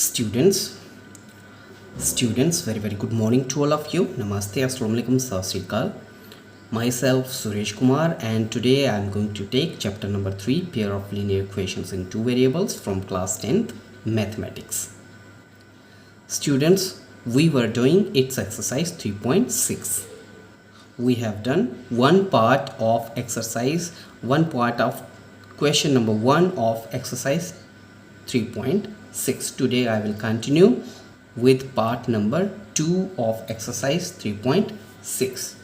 Students, very good morning to all of you. Namaste, Assalamu alaikum, Sat Sri Akal. Myself Suresh Kumar, and today I am going to take chapter number 3, pair of linear equations in two variables from class 10th mathematics. Students, we were doing its exercise 3.6. We have done one part of exercise, one part of question number 1 of exercise 3.6. Today I will continue with part number 2 of exercise 3.6.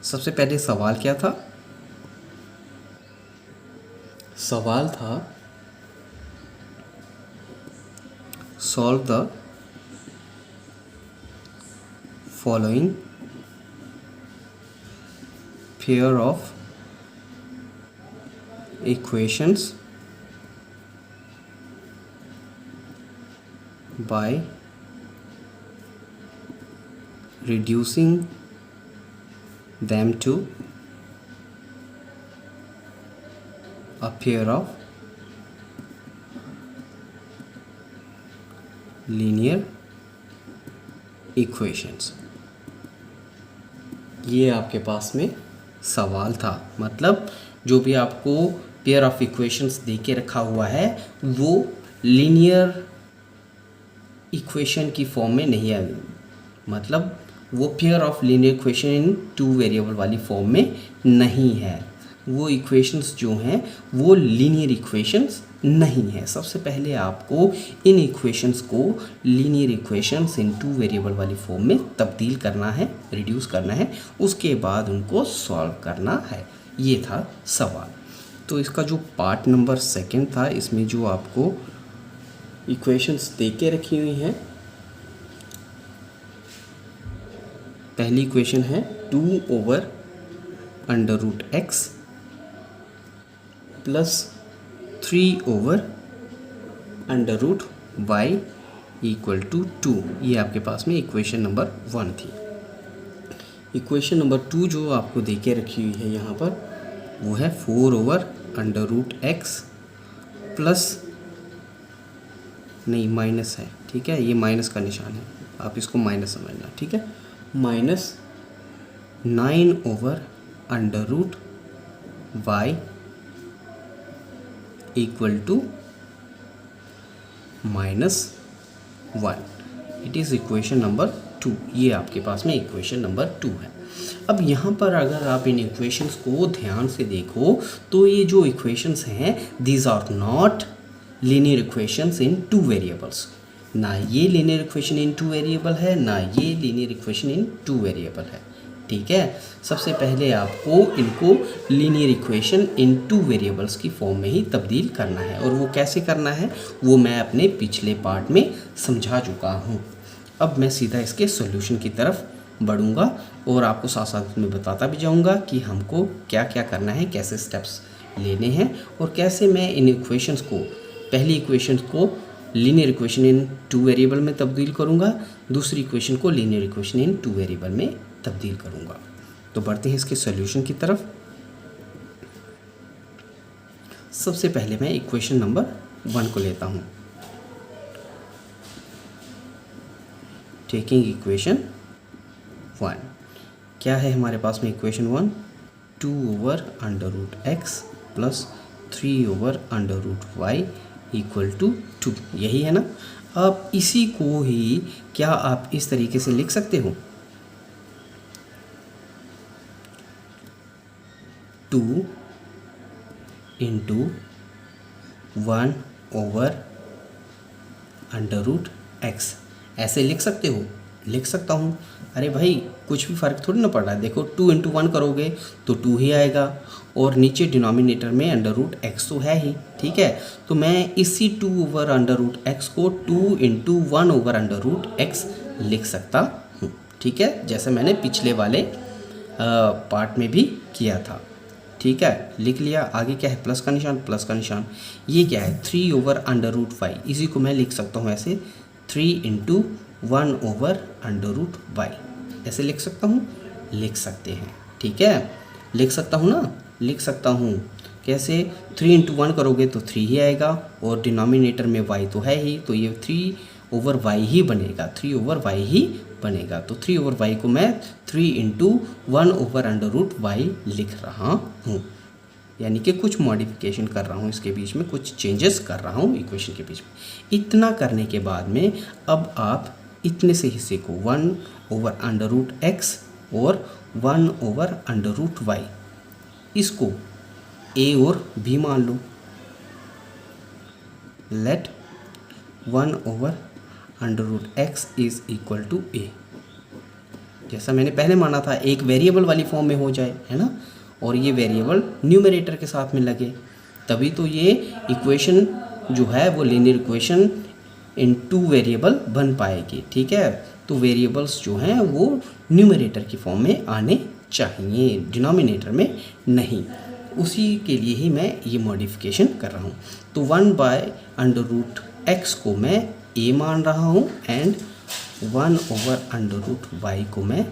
सबसे पहले सवाल क्या था? सवाल था solve the following pair of equations by reducing them to a pair of linear equations. ये आपके पास में सवाल था, मतलब जो भी आपको पेयर ऑफ इक्वेशंस दे के रखा हुआ है वो लीनियर इक्वेशन की फॉर्म में नहीं है, मतलब वो pair of linear equation in two variable वाली फॉर्म में नहीं है. वो इक्वेशंस जो हैं वो लीनियर इक्वेशंस नहीं है. सबसे पहले आपको इन इक्वेशंस को linear equations in two variable वाली फॉर्म में तब्दील करना है, रिड्यूस करना है, उसके बाद उनको सॉल्व करना है. ये था सवाल. तो इसका जो पार्ट नंबर 2 था, इसमें जो आपको इक्वेशंस दे के रखी हुई हैं, पहली इक्वेशन है 2/√x plus 3/√y equal to 2. ये आपके पास में इक्वेशन नंबर 1 थी. इक्वेशन नंबर 2 जो आपको दे के रखी हुई है यहाँ पर, वो है 4/√x प्लस, नहीं माइनस है, ठीक है, ये माइनस का निशान है, आप इसको माइनस समझना, ठीक है, minus 9/√y equal to -1. It is equation number 2. ये आपके पास में इक्वेशन नंबर 2 है. अब यहाँ पर अगर आप इन इक्वेशंस को ध्यान से देखो तो ये जो इक्वेशंस हैं, these are not linear equations in two variables. ना ये linear equation in two variable है, ना ये linear equation in two variable है, ठीक है. सबसे पहले आपको इनको linear equation in two variables की फॉर्म में ही तब्दील करना है, और वो कैसे करना है वो मैं अपने पिछले पार्ट में समझा चुका हूँ. अब मैं सीधा इसके सॉल्यूशन की तरफ बढ़ूँगा और आपको साथ साथ में बताता भी जाऊँगा कि हमको क्या क्या करना है, कैसे स्टेप्स लेने हैं, और कैसे मैं इन इक्वेशंस को, पहली इक्वेशन को linear equation in two variable में तब्दील करूंगा, दूसरी इक्वेशन को linear equation in two variable में तब्दील करूंगा. तो बढ़ते हैं इसके सॉल्यूशन की तरफ. सबसे पहले मैं इक्वेशन नंबर 1 को लेता हूं. टेकिंग इक्वेशन 1, क्या है हमारे पास में equation 1? 2/√x plus 3/√y equal to 2. यही है ना. अब इसी को ही क्या आप इस तरीके से लिख सकते हो? 2 × 1/√x ऐसे लिख सकते हो? लिख सकता हूँ. अरे भाई कुछ भी फ़र्क थोड़ी ना पड़ रहा है. देखो 2 × 1 करोगे तो 2 ही आएगा, और नीचे डिनोमिनेटर में √x तो है ही, ठीक है. तो मैं इसी 2/√x को 2 × 1/√x लिख सकता हूँ, ठीक है, जैसे मैंने पिछले वाले पार्ट में भी किया था, ठीक है. लिख लिया. आगे क्या है? प्लस का निशान, प्लस का निशान. ये क्या है? 3/√y. इसी को मैं लिख सकता हूँ ऐसे 3 × 1/√y ऐसे लिख सकता हूँ. लिख सकते हैं, ठीक है, लिख सकता हूँ ना, लिख सकता हूँ, कैसे, 3 इंटू 1 करोगे तो 3 ही आएगा, और डिनोमिनेटर में y तो है ही, तो ये 3/y ही बनेगा, 3/y ही बनेगा। तो 3/y को मैं 3 इंटू 1/√y लिख रहा हूँ, यानी कि कुछ मॉडिफिकेशन कर रहा हूँ इसके बीच में, कुछ चेंजेस कर रहा हूँ इक्वेशन के बीच में। इतना करने के बाद में अब आप इतने से हिस्से को 1/√x और 1/√y इसको a और b मान लो। Let 1/√x is equal to a, जैसा मैंने पहले माना था, एक वेरिएबल वाली फॉर्म में हो जाए, है ना, और ये वेरिएबल न्यूमरेटर के साथ में लगे, तभी तो ये इक्वेशन जो है वो लीनियर इक्वेशन इन 2 वेरिएबल बन पाएगी। ठीक है, तो वेरिएबल्स जो हैं वो न्यूमरेटर की फॉर्म में आने चाहिए, डिनोमिनेटर में नहीं। उसी के लिए ही मैं ये मॉडिफिकेशन कर रहा हूँ। तो 1/√x को मैं a मान रहा हूँ एंड 1/√y को मैं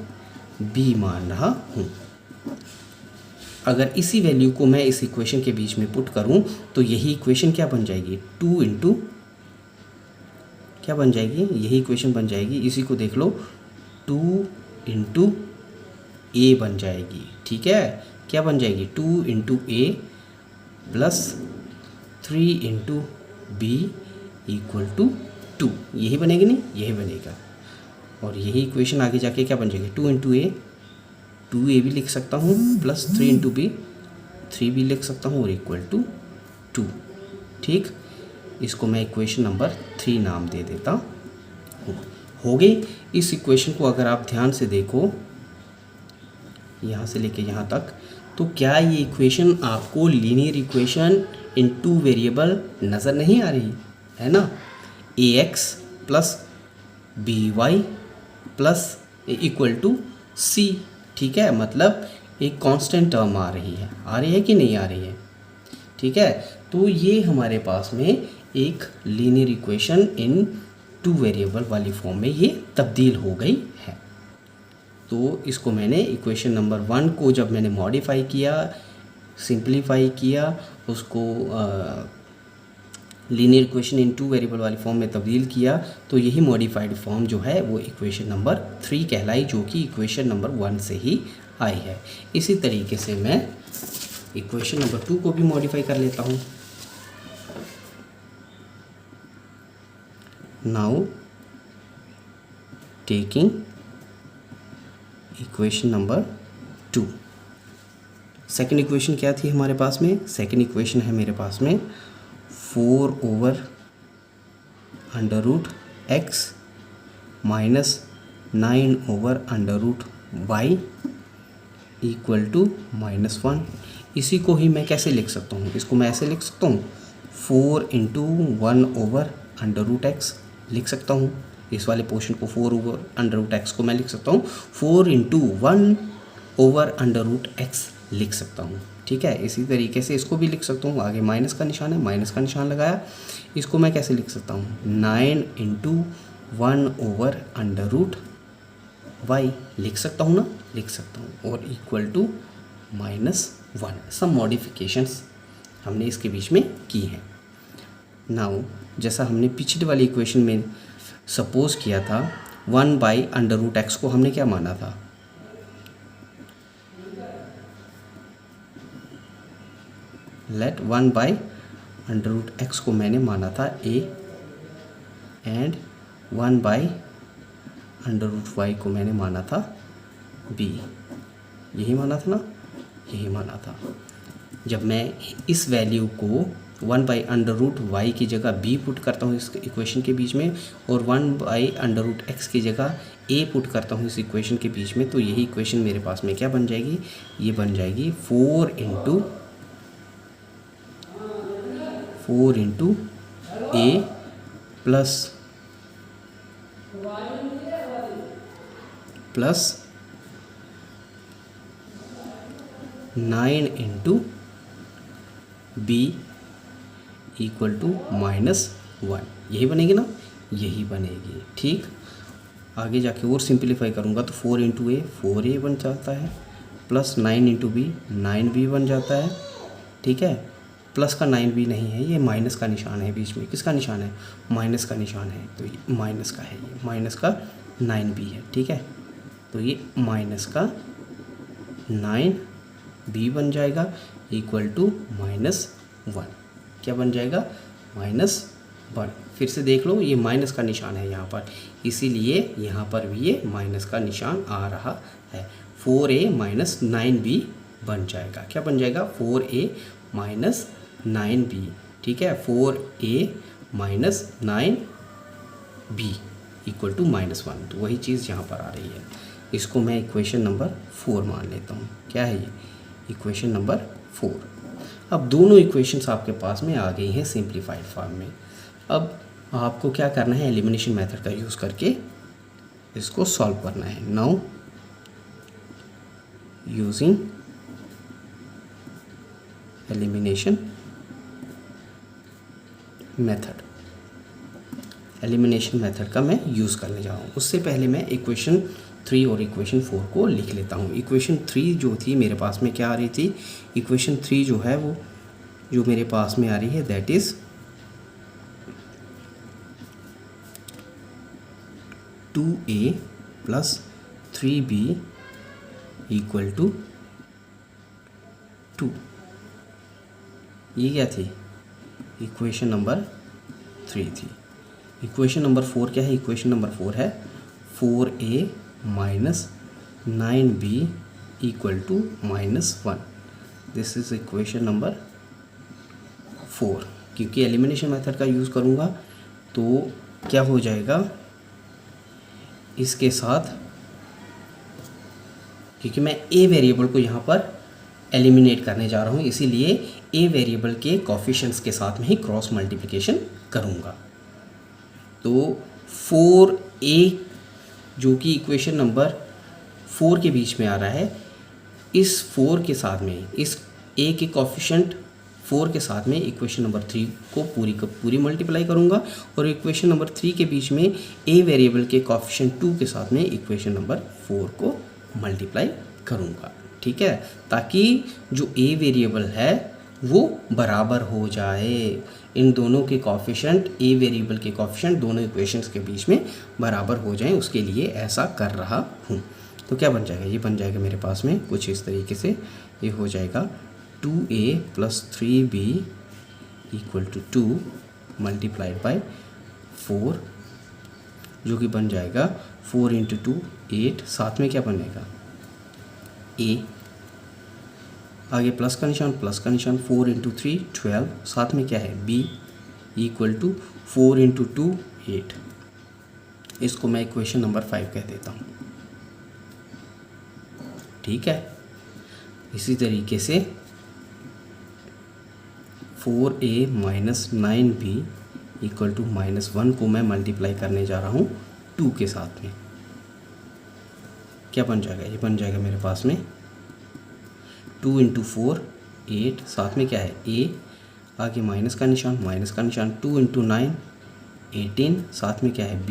b मान रहा हूँ। अगर इसी वैल्यू को मैं इस इक्वेशन के बीच में पुट करूं तो यही इक्वेशन क्या बन जाएगी, 2 इंटू क्या बन जाएगी, यही इक्वेशन बन जाएगी। इसी को देख लो, 2 इंटू ए बन जाएगी। ठीक है, क्या बन जाएगी, 2 into a plus 3 into b equal to 2, यही बनेगी नहीं, यही बनेगा। और यही इक्वेशन आगे जाके क्या बन जाएगी, 2 इंटू ए, 2a भी लिख सकता हूँ, प्लस 3 इंटू बी, 3 भी लिख सकता हूँ, और इक्वल टू 2। ठीक, इसको मैं इक्वेशन नंबर 3 नाम दे देता हूँ। हो गई। इस इक्वेशन को अगर आप ध्यान से देखो यहाँ से लेके यहाँ तक, तो क्या ये इक्वेशन आपको लीनियर इक्वेशन इन 2 वेरिएबल नज़र नहीं आ रही है ना, ax plus by plus equal to c। ठीक है, मतलब एक कांस्टेंट टर्म आ रही है कि नहीं आ रही है। ठीक है, तो ये हमारे पास में एक लीनियर इक्वेशन इन 2 वेरिएबल वाली फॉर्म में ये तब्दील हो गई है। तो इसको मैंने इक्वेशन नंबर 1 को जब मैंने मॉडिफाई किया, सिंप्लीफाई किया, उसको लीनियर इक्वेशन इन 2 वेरिएबल वाली फॉर्म में तब्दील किया, तो यही मॉडिफाइड फॉर्म जो है वो इक्वेशन नंबर 3 कहलाई, जो कि इक्वेशन नंबर 1 से ही आई है। इसी तरीके से मैं इक्वेशन नंबर 2 को भी मॉडिफाई कर लेता हूँ। Now taking equation number 2, second equation क्या थी हमारे पास में, सेकेंड इक्वेशन है मेरे पास में 4/√x minus 9/√y equal to -1। इसी को ही मैं कैसे लिख सकता हूँ, इसको मैं ऐसे लिख सकता हूँ, 4 इंटू 1/√x लिख सकता हूँ। इस वाले पोर्शन को 4/√x को मैं लिख सकता हूँ 4 इंटू 1/√x लिख सकता हूँ। ठीक है, इसी तरीके से इसको भी लिख सकता हूँ। आगे माइनस का निशान है, माइनस का निशान लगाया। इसको मैं कैसे लिख सकता हूँ, 9 इंटू 1/√y लिख सकता हूँ ना, लिख सकता हूँ, और इक्वल टू -1। सब मॉडिफिकेशंस हमने इसके बीच में की हैं। नाउ जैसा हमने पिछले वाली इक्वेशन में सपोज किया था, 1/√x को हमने क्या माना था, लेट 1/√x को मैंने माना था a एंड 1/√y को मैंने माना था b। यही माना था ना, यही माना था। जब मैं इस वैल्यू को 1/√y की जगह b पुट करता हूँ इस इक्वेशन के बीच में, और 1/√x की जगह a पुट करता हूँ इस इक्वेशन के बीच में, तो यही इक्वेशन मेरे पास में क्या बन जाएगी, ये बन जाएगी 4 into a plus 9 into b equal to -1। यही बनेगी ना, यही बनेगी। ठीक, आगे जाके और सिंप्लीफाई करूँगा तो 4 इंटू a 4a बन जाता है, प्लस 9 इंटू b 9b बन जाता है। ठीक है। प्लस का 9 भी नहीं है, ये माइनस का निशान है बीच में। किसका निशान है? माइनस का निशान है, तो ये माइनस का है, ये माइनस का 9 भी है, ठीक है। तो ये माइनस का 9b बन जाएगा इक्वल टू -1। क्या बन जाएगा? -1। फिर से देख लो, ये माइनस का निशान है यहाँ पर, इसीलिए यहाँ पर भी ये माइनस का निशान आ रहा है। 4a - 9b बन जाएगा। क्या बन जाएगा? 4a - 9b, ठीक है। 4a - 9b इक्वल टू -1, तो वही चीज़ यहाँ पर आ रही है। इसको मैं इक्वेशन नंबर 4 मान लेता हूँ। क्या है ये? Equation number 4। अब दोनों इक्वेशंस आपके पास में आ गई हैं सिंप्लीफाइड फॉर्म में। अब आपको क्या करना है? एलिमिनेशन मेथड का यूज़ करके इसको सॉल्व करना है। Now using elimination method, elimination method का मैं यूज़ करने जा रहा हूँ। उससे पहले मैं इक्वेशन 3 और इक्वेशन 4 को लिख लेता हूँ। इक्वेशन 3 जो थी मेरे पास में क्या आ रही थी? इक्वेशन 3 जो है वो जो मेरे पास में आ रही है that is 2a + 3b equal to 2। ये क्या थी? इक्वेशन नंबर 3 थी। इक्वेशन नंबर 4 क्या है? इक्वेशन नंबर 4 है 4a - 9b equal to -1। This is equation number 4। क्योंकि एलिमिनेशन मेथड का यूज़ करूँगा तो क्या हो जाएगा इसके साथ, क्योंकि मैं a वेरिएबल को यहाँ पर एलिमिनेट करने जा रहा हूँ, इसीलिए a वेरिएबल के कोफिशिएंट्स के साथ में ही क्रॉस मल्टीप्लिकेशन करूँगा। तो 4a जो कि इक्वेशन नंबर 4 के बीच में आ रहा है, इस 4 के साथ में इस a के कोफिशिएंट 4 के साथ में इक्वेशन नंबर 3 को पूरी मल्टीप्लाई करूँगा, और इक्वेशन नंबर 3 के बीच में a वेरिएबल के कोफिशिएंट 2 के साथ में इक्वेशन नंबर 4 को मल्टीप्लाई करूँगा, ठीक है। ताकि जो a वेरिएबल है वो बराबर हो जाए, इन दोनों के कोफिशिएंट, a वेरिएबल के कोफिशिएंट दोनों इक्वेशंस के बीच में बराबर हो जाएं, उसके लिए ऐसा कर रहा हूँ। तो क्या बन जाएगा? ये बन जाएगा मेरे पास में कुछ इस तरीके से। ये हो जाएगा 2a + 3b equal to 2 multiplied by 4, जो कि बन जाएगा 4 × 2 8। साथ में क्या बनेगा? a, आगे प्लस का निशान 4 × 3 12। साथ में क्या है? b equal to 4 × 2 8। इसको मैं इक्वेशन नंबर 5 कह देता हूँ, ठीक है। इसी तरीके से 4a - 9b इक्वल टू -1 को मैं मल्टीप्लाई करने जा रहा हूँ 2 के साथ में। क्या बन जाएगा? ये बन जाएगा मेरे पास में 2 × 4 8। साथ में क्या है? a, आगे माइनस का निशान 2 × 9 18। साथ में क्या है? b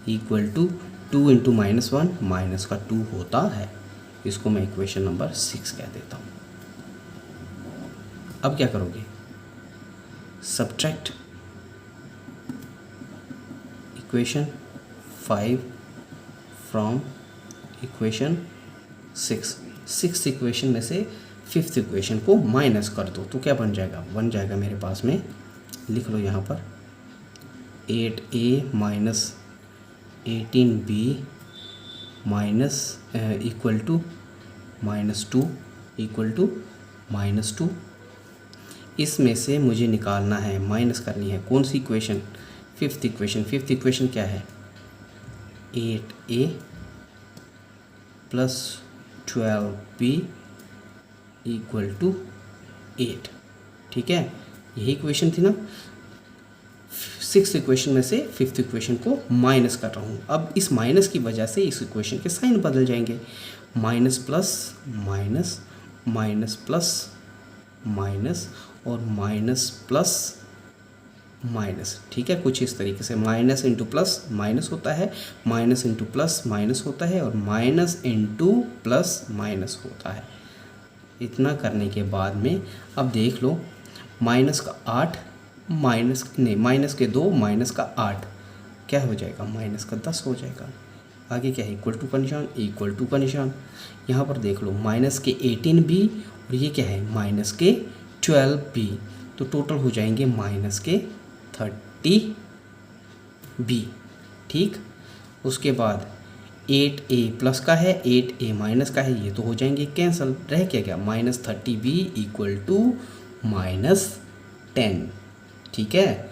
इक्वल टू 2 × -1 माइनस का 2 होता है। इसको मैं इक्वेशन नंबर 6 कह देता हूँ। अब क्या करोगे? Subtract equation 5 from equation 6 equation में से 5th इक्वेशन को माइनस कर दो, तो क्या बन जाएगा? बन जाएगा मेरे पास में, लिख लो यहाँ पर 8a - 18b minus equal to -2 equal to -2। इसमें से मुझे निकालना है, माइनस करनी है कौन सी equation? 5th equation. 5th equation क्या है? 8a + 12b इक्वल टू 8, ठीक है। यही इक्वेशन थी ना। 6th इक्वेशन में से 5th इक्वेशन को माइनस कर रहा हूँ। अब इस माइनस की वजह से इस इक्वेशन के साइन बदल जाएंगे, minus plus minus, minus plus minus और माइनस प्लस माइनस, ठीक है। कुछ इस तरीके से माइनस इंटू प्लस माइनस होता है, माइनस इंटू प्लस माइनस होता है, और माइनस इंटू प्लस माइनस होता है। इतना करने के बाद में अब देख लो, माइनस का 8 माइनस के 2 माइनस का 8 क्या हो जाएगा, माइनस का 10 हो जाएगा। आगे क्या है, इक्वल टू का निशान, इक्वल टू का निशान। यहाँ पर देख लो माइनस के 18 भी और ये क्या है माइनस के 12 भी, तो टोटल हो जाएंगे माइनस के 30 बी। ठीक, उसके बाद 8a प्लस का है 8a माइनस का है, ये तो हो जाएंगे कैंसिल। रह क्या गया, minus 30b equal to minus 10। ठीक है,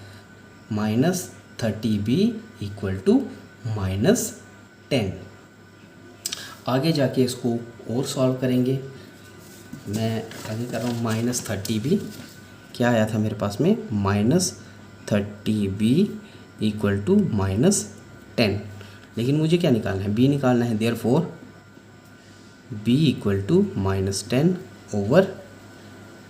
minus 30b equal to minus 10। आगे जाके इसको और सॉल्व करेंगे। मैं आगे कर रहा हूँ माइनस 30b, क्या आया था मेरे पास में, minus 30b equal to minus 10। लेकिन मुझे क्या निकालना है, b निकालना है। Therefore b equal to minus 10 over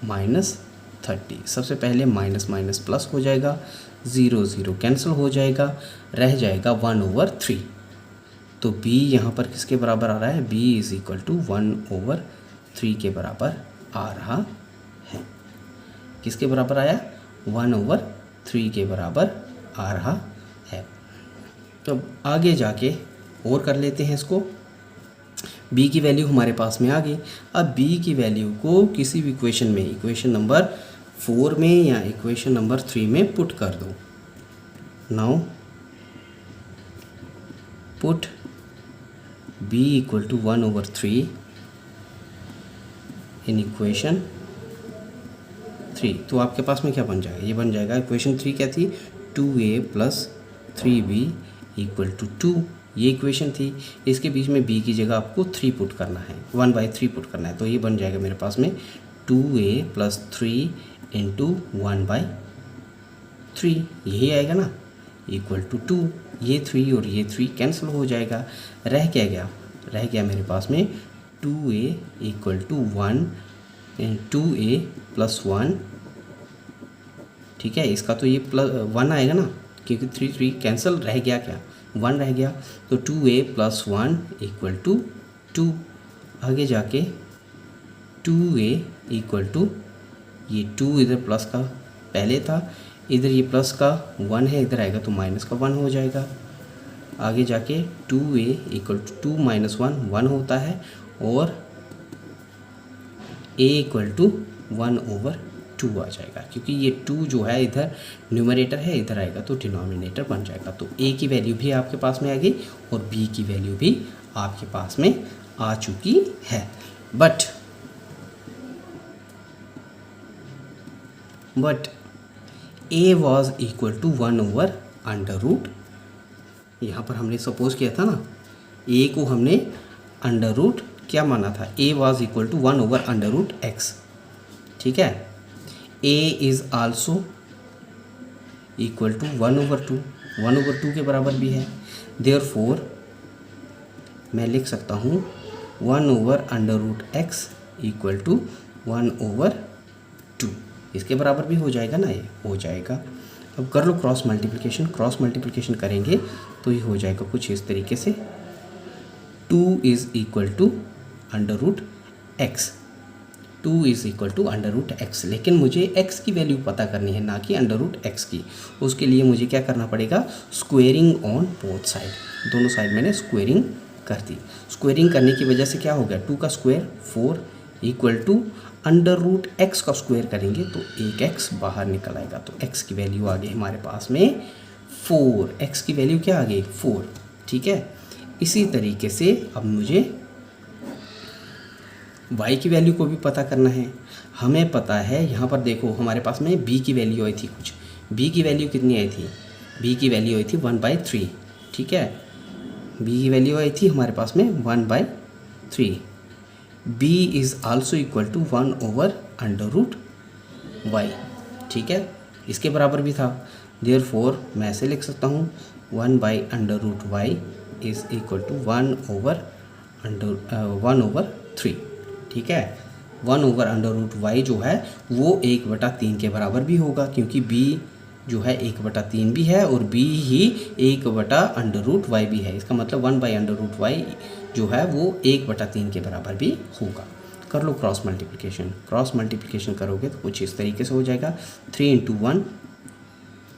minus 30। सबसे पहले माइनस माइनस प्लस हो जाएगा, 0 0 कैंसिल हो जाएगा, रह जाएगा 1 ओवर 3। तो b यहाँ पर किसके बराबर आ रहा है, b is equal to 1 over 3 के बराबर आ रहा है। किसके बराबर आया, 1 ओवर 3 के बराबर आ रहा है। तो आगे जाके और कर लेते हैं इसको। b की वैल्यू हमारे पास में आ गई। अब b की वैल्यू को किसी भी इक्वेशन में, इक्वेशन नंबर 4 में या इक्वेशन नंबर 3 में पुट कर दो। Now put b equal to 1 over 3 in equation 3। तो आपके पास में क्या बन जाएगा, ये बन जाएगा, इक्वेशन 3 क्या थी, 2a plus 3b equal to 2, ये इक्वेशन थी। इसके बीच में b की जगह आपको 3 पुट करना है, 1/3 पुट करना है। तो ये बन जाएगा मेरे पास में 2a प्लस 3 इंटू 1/3, यही आएगा ना, इक्वल टू 2। ये 3 और ये 3 कैंसिल हो जाएगा, रह क्या गया, रह गया मेरे पास में 2a equal to 1, 2a plus 1। ठीक है, इसका तो ये प्लस 1 आएगा ना, क्योंकि 3 कैंसिल, रह गया क्या, 1 रह गया। तो 2a प्लस 1 इक्वल टू 2। आगे जाके 2a इक्वल टू, ये 2 इधर प्लस का पहले था, इधर ये प्लस का 1 है, इधर आएगा तो माइनस का 1 हो जाएगा। आगे जाके 2a इक्वल टू 2 माइनस 1 1 होता है, और a इक्वल टू 1 ओवर 2 आ जाएगा, क्योंकि ये 2 जो है इधर न्यूमरेटर है, इधर आएगा तो डिनोमिनेटर बन जाएगा। तो a की वैल्यू भी आपके पास में आ गई और b की वैल्यू भी आपके पास में आ चुकी है। But a was equal to 1 over under root, यहाँ पर हमने सपोज किया था ना, a को हमने अंडर रूट क्या माना था, a was equal to 1 over under root x। ठीक है, a is also equal to 1 over 2, 1 over 2 के बराबर भी है। देयरफॉर मैं लिख सकता हूँ 1 over under root x equal to 1 over 2, इसके बराबर भी हो जाएगा ना, ये हो जाएगा। अब कर लो क्रॉस मल्टीप्लिकेशन, क्रॉस मल्टीप्लिकेशन करेंगे तो ये हो जाएगा कुछ इस तरीके से, 2 is equal to under root x, 2 is equal to under root x. लेकिन मुझे x की वैल्यू पता करनी है, ना कि अंडर रूट एक्स की। उसके लिए मुझे क्या करना पड़ेगा, स्क्वेयरिंग ऑन बोथ साइड, दोनों साइड मैंने स्क्वेयरिंग कर दी। स्क्वेयरिंग करने की वजह से क्या हो गया, 2 का square 4 equal to under root x का स्क्वायर करेंगे तो एक x बाहर निकल आएगा। तो x की वैल्यू आ गई हमारे पास में 4, x की वैल्यू क्या आ गई 4। ठीक है, इसी तरीके से अब मुझे y की वैल्यू को भी पता करना है। हमें पता है, यहाँ पर देखो हमारे पास में b की वैल्यू आई थी कुछ, b की वैल्यू कितनी आई थी, b की वैल्यू आई थी 1/3। ठीक है, b की वैल्यू आई थी हमारे पास में 1/3। b is also equal to 1 over under root y। ठीक है, इसके बराबर भी था। देयरफॉर मैं ऐसे लिख सकता हूँ 1/√y is equal to 1 over 3। ठीक है, 1 ओवर √y जो है वो 1/3 के बराबर भी होगा, क्योंकि b जो है 1/3 भी है और b ही 1/√y भी है। इसका मतलब 1/√y जो है वो 1/3 के बराबर भी होगा। कर लो क्रॉस मल्टीप्लिकेशन। क्रॉस मल्टीप्लिकेशन करोगे तो कुछ इस तरीके से हो जाएगा, 3 इंटू 1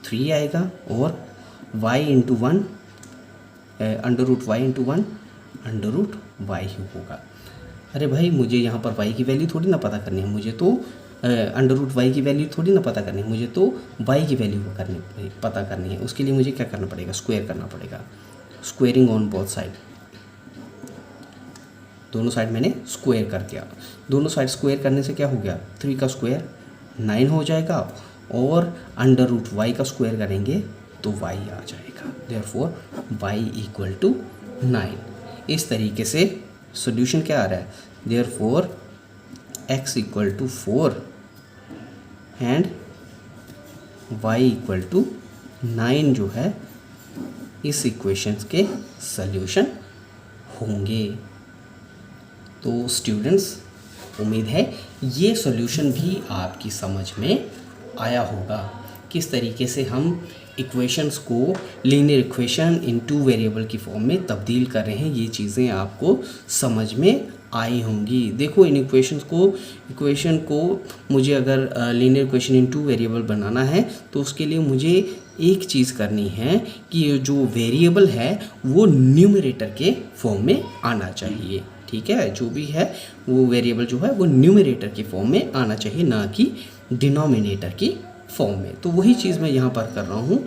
3 आएगा, और y into 1 under root y into 1 under root y ही होगा। अरे भाई मुझे यहाँ पर y की वैल्यू थोड़ी ना पता करनी है, मुझे तो अंडर रूट वाई की वैल्यू थोड़ी ना पता करनी है, मुझे तो y की वैल्यू पता करनी है। उसके लिए मुझे क्या करना पड़ेगा, स्क्वायर करना पड़ेगा। स्क्वेयरिंग ऑन बोथ साइड, दोनों साइड मैंने स्क्वायर कर दिया। दोनों साइड स्क्वायर करने से क्या हो गया, 3 का स्क्वायर 9 हो जाएगा, और अंडर रूट वाई का स्क्वायर करेंगे तो y आ जाएगा। Therefore y equal to 9। इस तरीके से सॉल्यूशन क्या आ रहा है, therefore x equal to 4 and y equal to 9 जो है इस इक्वेशंस के सॉल्यूशन होंगे। तो स्टूडेंट्स, उम्मीद है ये सॉल्यूशन भी आपकी समझ में आया होगा, किस तरीके से हम इक्वेशंस को लीनियर इक्वेशन इन 2 वेरिएबल की फॉर्म में तब्दील कर रहे हैं। ये चीज़ें आपको समझ में आई होंगी। देखो इन इक्वेशन को मुझे अगर लीनियर इक्वेशन इन 2 वेरिएबल बनाना है तो उसके लिए मुझे एक चीज़ करनी है कि ये जो वेरिएबल है वो न्यूमरेटर के फॉर्म में आना चाहिए। ठीक है, जो भी है वो वेरिएबल जो है वो न्यूमरेटर के फॉर्म में आना चाहिए, ना कि डिनोमिनेटर की फॉर्म में। तो वही चीज़ मैं यहाँ पर कर रहा हूँ।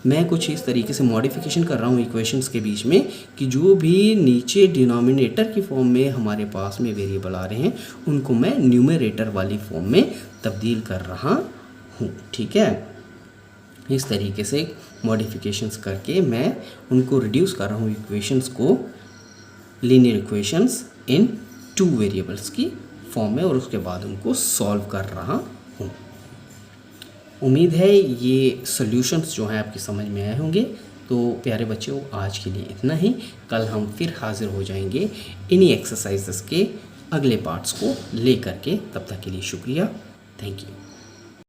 मैं कुछ इस तरीके से मॉडिफिकेशन कर रहा हूँ इक्वेशंस के बीच में कि जो भी नीचे डिनोमिनेटर की फॉर्म में हमारे पास में वेरिएबल आ रहे हैं उनको मैं न्यूमरेटर वाली फॉर्म में तब्दील कर रहा हूँ। ठीक है, इस तरीके से मॉडिफिकेशंस करके मैं उनको रिड्यूस कर रहा हूँ इक्वेशंस को लीनियर इक्वेशंस इन 2 वेरिएबल्स की फॉर्म में, और उसके बाद उनको सॉल्व कर रहा हूँ। उम्मीद है ये सॉल्यूशंस जो हैं आपकी समझ में आए होंगे। तो प्यारे बच्चों, आज के लिए इतना ही। कल हम फिर हाजिर हो जाएंगे इन्हीं एक्सरसाइजेस के अगले पार्ट्स को लेकर के। तब तक के लिए शुक्रिया, थैंक यू।